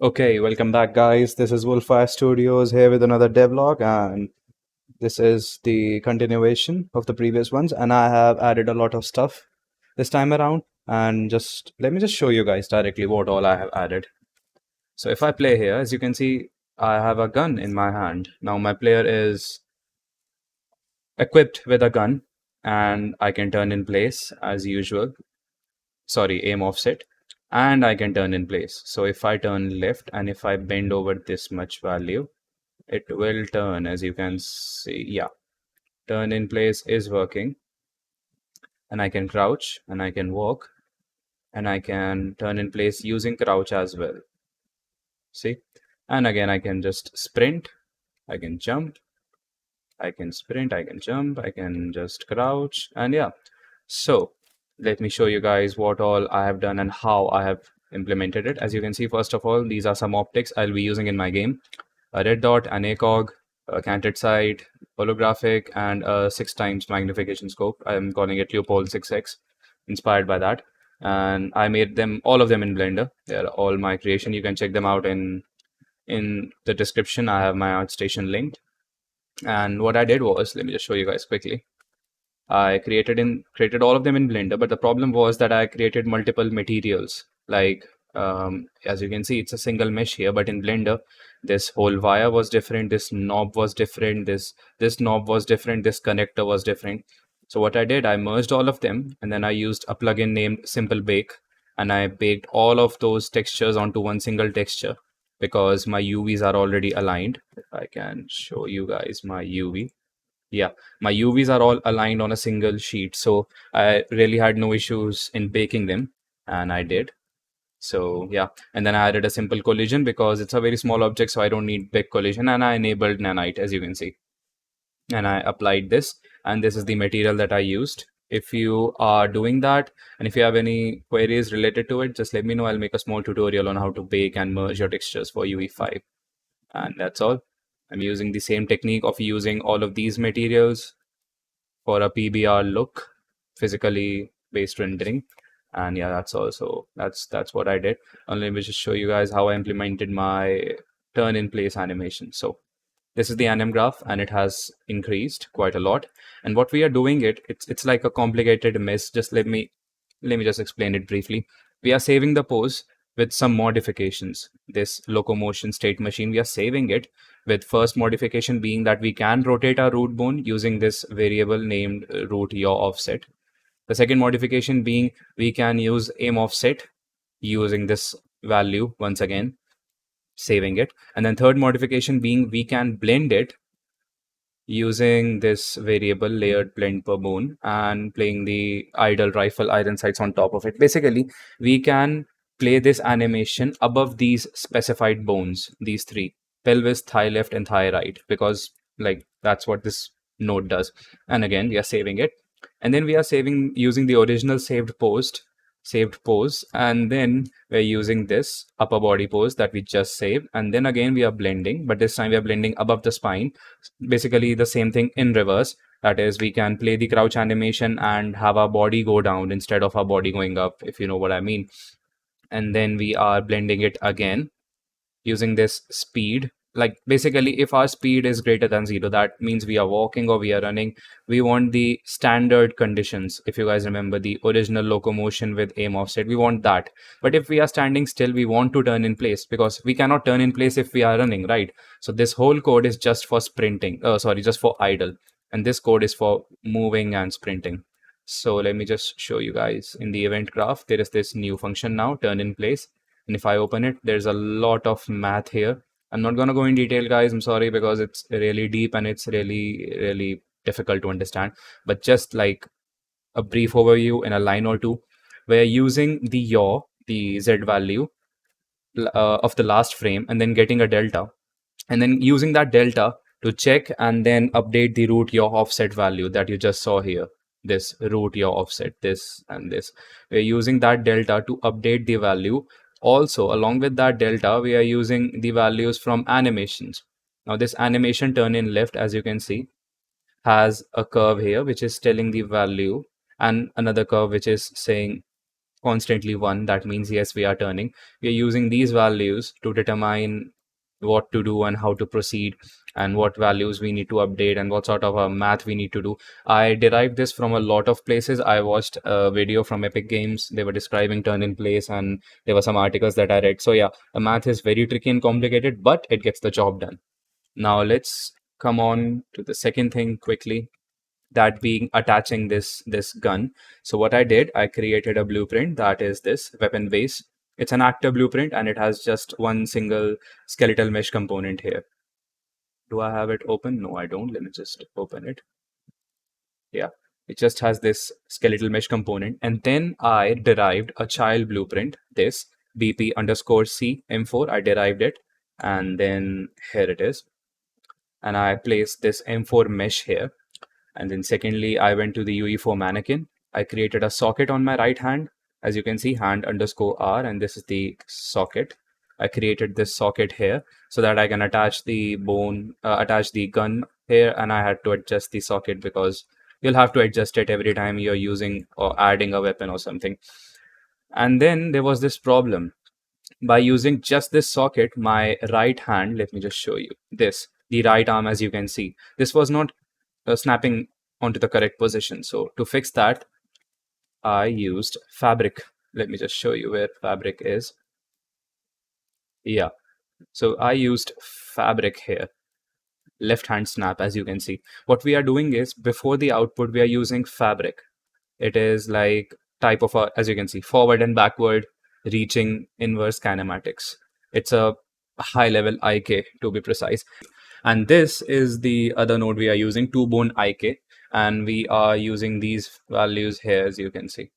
Okay, welcome back, guys. This is Wolfwire Studios here with another devlog, and this is the continuation of the previous ones. And I have added a lot of stuff this time around. And just let me just show you guys directly what all I have added. So if I play here, as you can see, I have a gun in my hand. Now my player is equipped with a gun, and I can turn in place as usual. Sorry, aim offset, and I can turn in place. So if I turn left and if I bend over this much value, it will turn, as you can see. Yeah, turn in place is working, and I can crouch and I can walk and I can turn in place using crouch as well. See, and again I can just sprint, I can jump, I can sprint, I can jump, I can just crouch, and yeah. So let me show you guys what all I have done and how I have implemented it. As you can see, first of all, these are some optics I'll be using in my game. A red dot, an ACOG, a canted sight, holographic, and a 6 times magnification scope. I'm calling it Leopold 6X, inspired by that. And I made them, all of them in Blender. They're all my creation. You can check them out in the description. I have my ArtStation linked. And what I did was, let me just show you guys quickly. I created all of them in Blender, but the problem was that I created multiple materials. Like as you can see, it's a single mesh here, but in Blender, this whole wire was different, this knob was different, this knob was different, this connector was different. So what I did, I merged all of them, and then I used a plugin named Simple Bake, and I baked all of those textures onto one single texture because my UVs are already aligned. If I can show you guys my UV. Yeah, my UVs are all aligned on a single sheet, so I really had no issues in baking them, and I did. So yeah, and then I added a simple collision because it's a very small object, so I don't need big collision, and I enabled nanite, as you can see. And I applied this, and this is the material that I used. If you are doing that, and if you have any queries related to it, just let me know. I'll make a small tutorial on how to bake and merge your textures for UE5. And that's all. I'm using the same technique of using all of these materials for a PBR look, physically based rendering. And yeah, that's also that's what I did. And let me just show you guys how I implemented my turn in place animation. So this is the anim graph, and it has increased quite a lot. And what we are doing it's like a complicated mess. Just let me just explain it briefly. We are saving the pose with some modifications. This locomotion state machine, we are saving it with first modification being that we can rotate our root bone using this variable named root yaw offset. The second modification being we can use aim offset using this value once again, saving it. And then third modification being we can blend it using this variable layered blend per bone and playing the idle rifle iron sights on top of it. Basically, we can play this animation above these specified bones, these three: pelvis, thigh left, and thigh right, because like that's what this node does. And again, we are saving it. And then we are saving using the original saved pose, and then we're using this upper body pose that we just saved, and then again we are blending, but this time we are blending above the spine. Basically the same thing in reverse. That is, we can play the crouch animation and have our body go down instead of our body going up, if you know what I mean. And then we are blending it again using this speed. Like basically, if our speed is greater than 0, that means we are walking or we are running. We want the standard conditions. If you guys remember the original locomotion with aim offset, we want that. But if we are standing still, we want to turn in place, because we cannot turn in place if we are running, right? So this whole code is just for sprinting. Sorry, just for idle. And this code is for moving and sprinting. So let me just show you guys in the event graph. There is this new function now, turn in place. And if I open it, there's a lot of math here. I'm not gonna go in detail, guys. I'm sorry, because it's really deep and it's really difficult to understand. But just like a brief overview in a line or two, we're using the yaw, the Z value of the last frame, and then getting a delta, and then using that delta to check and then update the root yaw offset value that you just saw here. This root yaw offset, this and this. We're using that delta to update the value. Also, along with that delta, we are using the values from animations. Now, this animation turn in left, as you can see, has a curve here which is telling the value, and another curve which is saying constantly 1, that means yes, we are turning. We are using these values to determine what to do and how to proceed, and what values we need to update, and what sort of a math we need to do. I derived this from a lot of places. I watched a video from Epic Games. They were describing turn in place, and there were some articles that I read. So yeah, the math is very tricky and complicated, but it gets the job done. Now let's come on to the second thing quickly, that being attaching this gun. So what I did, I created a blueprint that is this weapon base. It's an actor blueprint, and it has just one single skeletal mesh component here. Do I have it open? No, I don't. Let me just open it. Yeah, it just has this skeletal mesh component. And then I derived a child blueprint, this BP underscore C M4. I derived it, and then here it is. And I placed this M4 mesh here. And then secondly, I went to the UE4 mannequin. I created a socket on my right hand. As you can see, hand underscore R, and this is the socket. I created this socket here so that I can attach the attach the gun here, and I had to adjust the socket because you'll have to adjust it every time you're using or adding a weapon or something. And then there was this problem. By using just this socket, my right hand, let me just show you this, the right arm, as you can see, this was not snapping onto the correct position. So to fix that, I used FABRIK. Let me just show you where FABRIK is. Yeah, so I used FABRIK here, left hand snap. As you can see, what we are doing is, before the output, we are using FABRIK. It is like type of a, as you can see, forward and backward reaching inverse kinematics. It's a high level IK, to be precise. And this is the other node we are using, 2-bone IK, and we are using these values here. As you can see,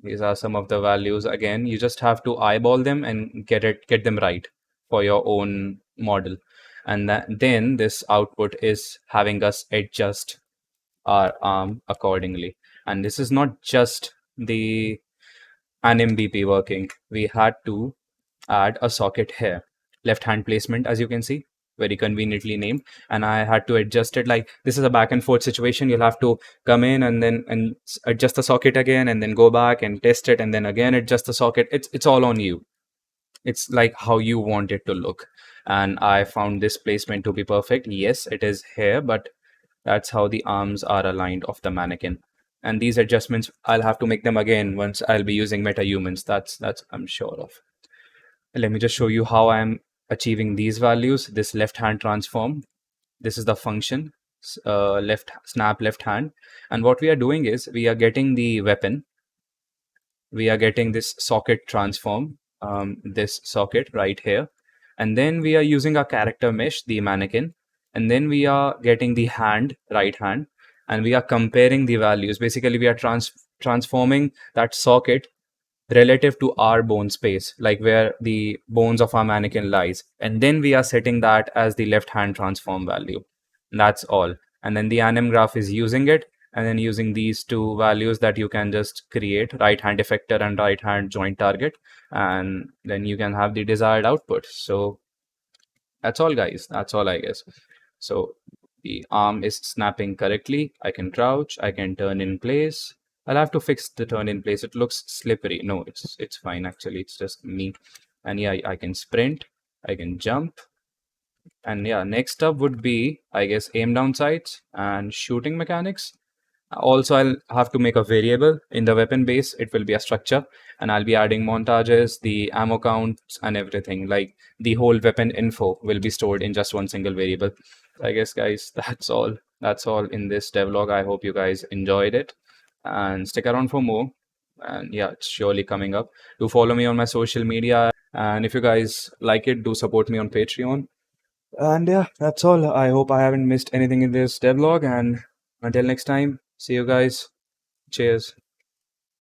these are some of the values. Again, you just have to eyeball them and get them right for your own model. And then this output is having us adjust our arm accordingly. And this is not just the anim BP working. We had to add a socket here, left hand placement, as you can see, very conveniently named. And I had to adjust it. Like, this is a back and forth situation. You'll have to come in and then adjust the socket again, and then go back and test it, and then again adjust the socket. It's all on you. It's like how you want it to look. And I found this placement to be perfect. Yes, it is here, but that's how the arms are aligned of the mannequin. And these adjustments, I'll have to make them again once I'll be using MetaHumans. That's I'm sure of. Let me just show you how I'm achieving these values. This left hand transform, this is the function, left snap left hand. And what we are doing is, we are getting the weapon, we are getting this socket transform, this socket right here. And then we are using our character mesh, the mannequin. And then we are getting the hand, right hand, and we are comparing the values. Basically, we are transforming that socket relative to our bone space, like where the bones of our mannequin lies. And then we are setting that as the left hand transform value. That's all. And then the anim graph is using it, and then using these two values that you can just create, right hand effector and right hand joint target, and then you can have the desired output. So that's all, guys. That's all, I guess. So the arm is snapping correctly. I can crouch, I can turn in place. I'll have to fix the turn in place. It looks slippery. No, it's fine actually. It's just me. And yeah, I can sprint, I can jump. And yeah, next up would be, I guess, aim down sights and shooting mechanics. Also, I'll have to make a variable in the weapon base. It will be a structure, and I'll be adding montages, the ammo counts, and everything. Like, the whole weapon info will be stored in just one single variable. I guess, guys, that's all. That's all in this devlog. I hope you guys enjoyed it, and stick around for more. And yeah, it's surely coming up. Do follow me on my social media, and if you guys like it, do support me on Patreon. And yeah, that's all. I hope I haven't missed anything in this devlog. And until next time, see you guys. Cheers.